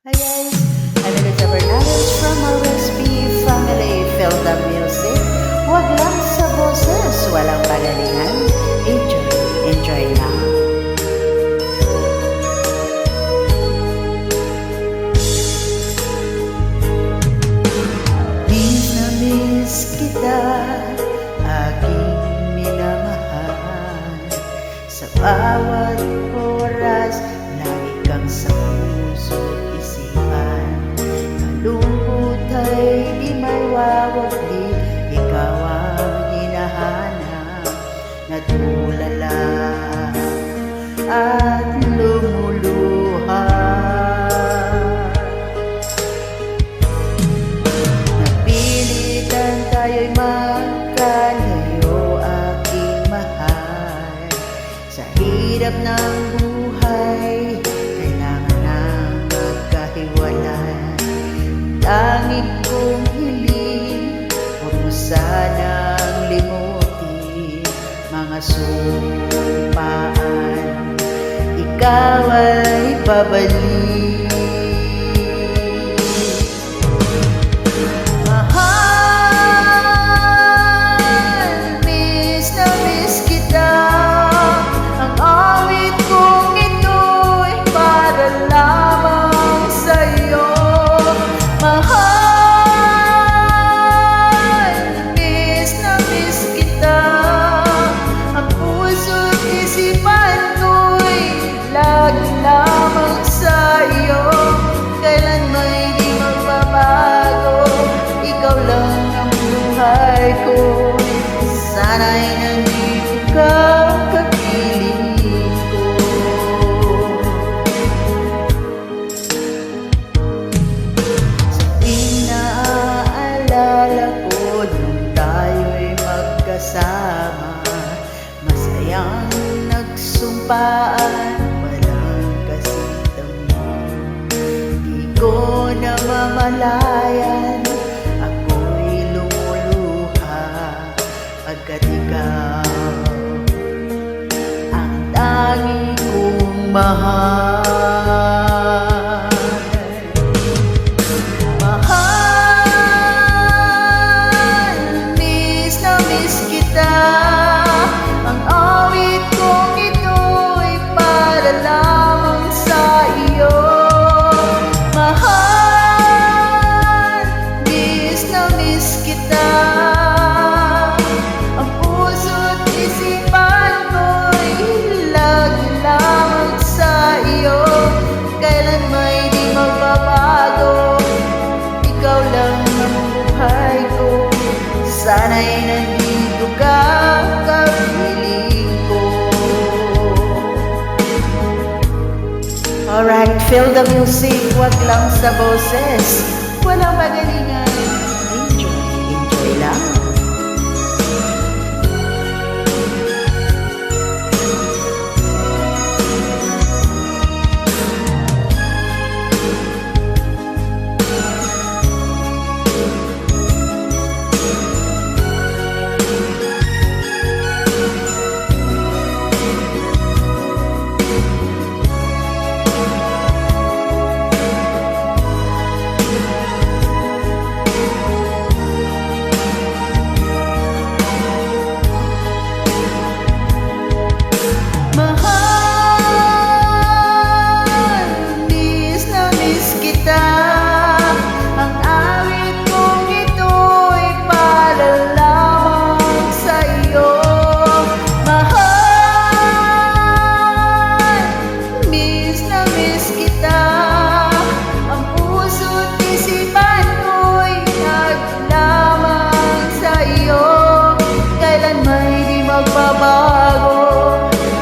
Hi guys, I'm Elisa Bernales from RSP Family. Feel the music. Wag lang sa boses, walang pagalingan. Enjoy lang. Miss na miss kita, aking minamahal. Sa bawat oras, lagi kang sa puso't isipan. Malungkot ay di may wawagdi, ikaw ang hinahanap. Natulala at lumuluha. Napilitan tayo'y magkalayo, aking mahal. Sa hirap ng buhay, kailangan ng magkahiwalay. Tanging kong hiling, huwag mo sanang limutin mga sumpaan, ikaw ay pabalik. Sana'y nandito ka, kapiling ko. Sa pinaalala ko nung tayo'y magkasama, masayang nagsumpaan, walang kasitang mo. Di ko namamalayan, pagkat ikaw ang tangi kong mahal. Mahal, miss na miss kita. Ang awit kong ito'y para lamang sa iyo. Mahal, miss na miss kita. Sana'y nandito ka, kapiling ko. Alright, feel the music, wag lang sa boses, walang magalingan. Enjoy lang.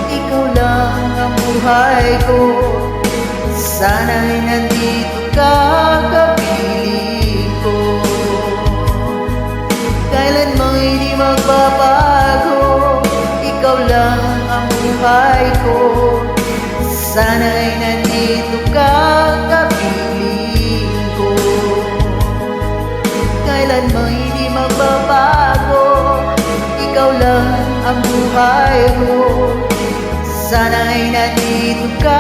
Ikaw lang ang buhay ko. Sana'y nandito ka, kapiling ko. Kailanman hindi magbabago, ikaw lang ang buhay ko. Sana'y nandito ka, kapiling ko. Kailanman hindi magbabago, ikaw lang ang buhay ko. Sana'y nandito ka,